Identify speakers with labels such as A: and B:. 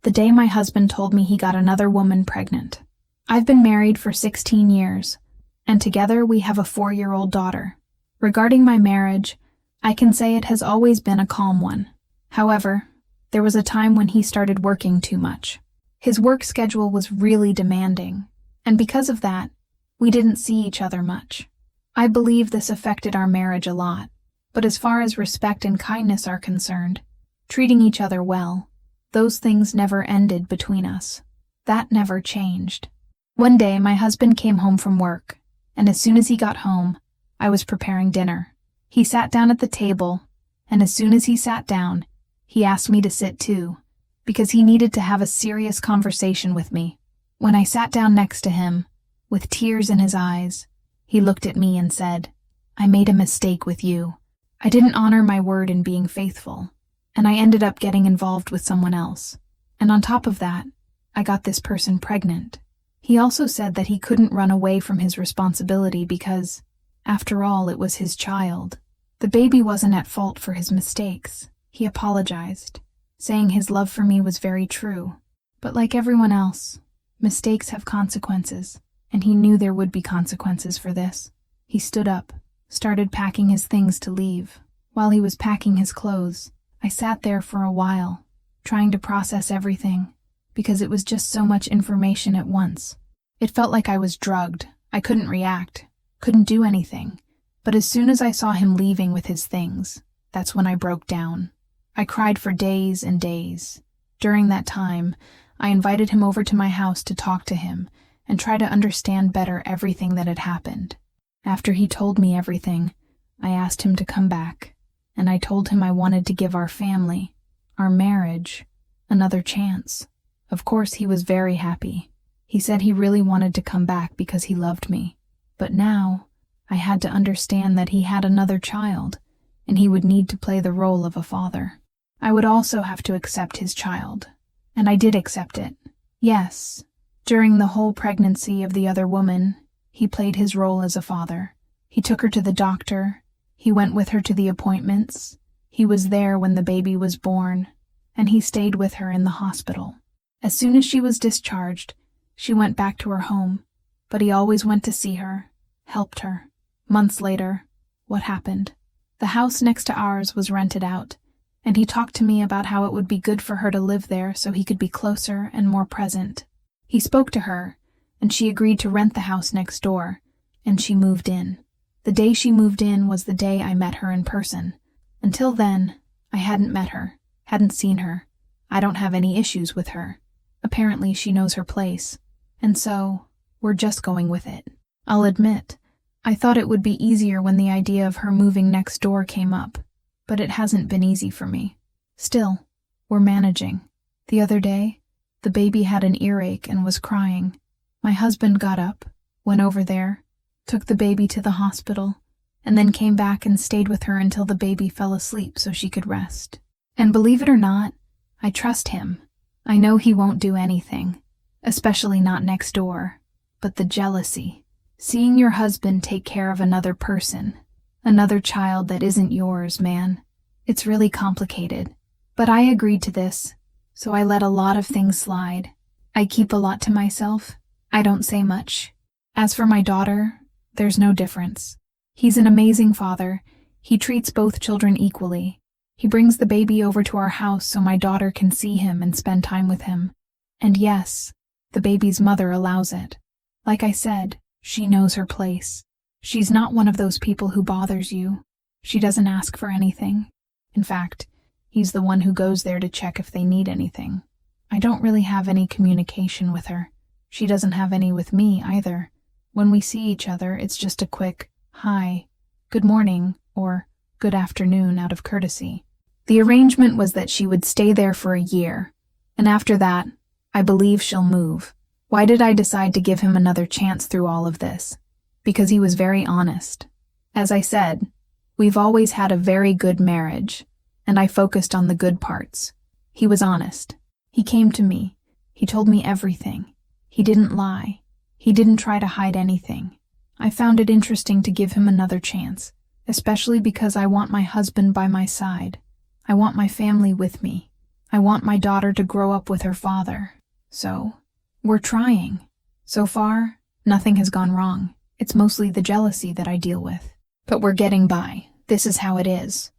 A: the day my husband told me he got another woman pregnant. I've been married for 16 years, and together we have a 4-year-old daughter. Regarding my marriage, I can say it has always been a calm one. However, there was a time when he started working too much. His work schedule was really demanding, and because of that, we didn't see each other much. I believe this affected our marriage a lot, but as far as respect and kindness are concerned, treating each other well, those things never ended between us. That never changed. One day, my husband came home from work, and as soon as he got home, I was preparing dinner. He sat down at the table, and as soon as he sat down, he asked me to sit too, because he needed to have a serious conversation with me. When I sat down next to him, with tears in his eyes, he looked at me and said, "I made a mistake with you. I didn't honor my word in being faithful, and I ended up getting involved with someone else. And on top of that, I got this person pregnant." He also said that he couldn't run away from his responsibility because, after all, it was his child. The baby wasn't at fault for his mistakes. He apologized, saying his love for me was very true. But like everyone else, mistakes have consequences, and he knew there would be consequences for this. He stood up, started packing his things to leave. While he was packing his clothes, I sat there for a while, trying to process everything, because it was just so much information at once. It felt like I was drugged. I couldn't react, couldn't do anything. But as soon as I saw him leaving with his things, that's when I broke down. I cried for days and days. During that time, I invited him over to my house to talk to him and try to understand better everything that had happened. After he told me everything, I asked him to come back, and I told him I wanted to give our family, our marriage, another chance. Of course, he was very happy. He said he really wanted to come back because he loved me. But now, I had to understand that he had another child, and he would need to play the role of a father. I would also have to accept his child, and I did accept it. Yes, during the whole pregnancy of the other woman, he played his role as a father. He took her to the doctor, he went with her to the appointments, he was there when the baby was born, and he stayed with her in the hospital. As soon as she was discharged, she went back to her home, but he always went to see her, helped her. Months later, what happened? The house next to ours was rented out, and he talked to me about how it would be good for her to live there so he could be closer and more present. He spoke to her, and she agreed to rent the house next door, and she moved in. The day she moved in was the day I met her in person. Until then, I hadn't met her, hadn't seen her. I don't have any issues with her. Apparently she knows her place, and so, we're just going with it. I'll admit, I thought it would be easier when the idea of her moving next door came up, but it hasn't been easy for me. Still, we're managing. The other day, the baby had an earache and was crying. My husband got up, went over there, took the baby to the hospital, and then came back and stayed with her until the baby fell asleep so she could rest. And believe it or not, I trust him. I know he won't do anything, especially not next door. But the jealousy, seeing your husband take care of another person, another child that isn't yours, man, it's really complicated. But I agreed to this, so I let a lot of things slide. I keep a lot to myself. I don't say much. As for my daughter, there's no difference. He's an amazing father. He treats both children equally. He brings the baby over to our house so my daughter can see him and spend time with him. And yes, the baby's mother allows it. Like I said, she knows her place. She's not one of those people who bothers you. She doesn't ask for anything. In fact, he's the one who goes there to check if they need anything. I don't really have any communication with her. She doesn't have any with me either. When we see each other, it's just a quick, "Hi, good morning," or "Good afternoon" out of courtesy. The arrangement was that she would stay there for a year, and after that, I believe she'll move. Why did I decide to give him another chance through all of this? Because he was very honest. As I said, we've always had a very good marriage, and I focused on the good parts. He was honest. He came to me. He told me everything. He didn't lie. He didn't try to hide anything. I found it interesting to give him another chance, especially because I want my husband by my side. I want my family with me. I want my daughter to grow up with her father. So, we're trying. So far, nothing has gone wrong. It's mostly the jealousy that I deal with. But we're getting by. This is how it is.